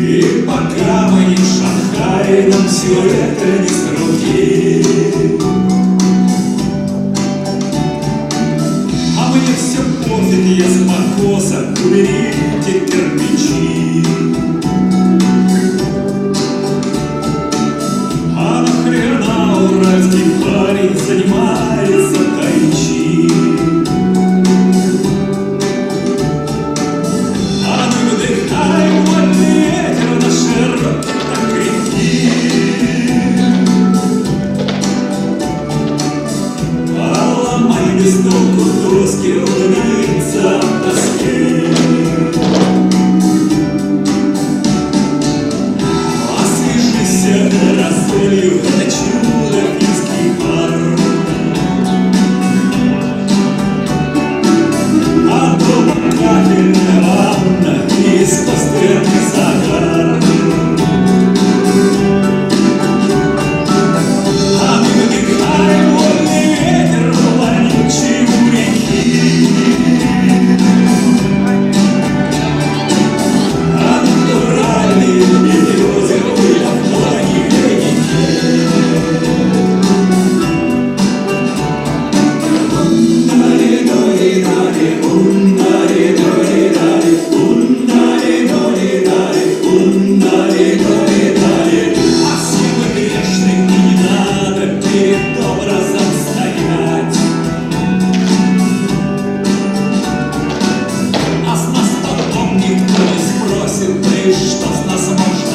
И пока мы не в Шанхае, нам все это не с руки. А мне все пофиг, я с покоса, уберите кирпичи. А нахрена уральский парень занимается тайчи? А мы вдыхаем вольный ветер на широких реки. А ломай без толку доски, улыбится от тоски. Освежися рассолью, это чудо финский пар. А дома кафельная ванна и искусственный загар. А мы вдыхаем вольный ветер, вонючий у реки. А натуральные березы были в плане веники. А силы грешны, и не надо перед образом стоять. А с нас потом никто не спросит, да и что с нас можно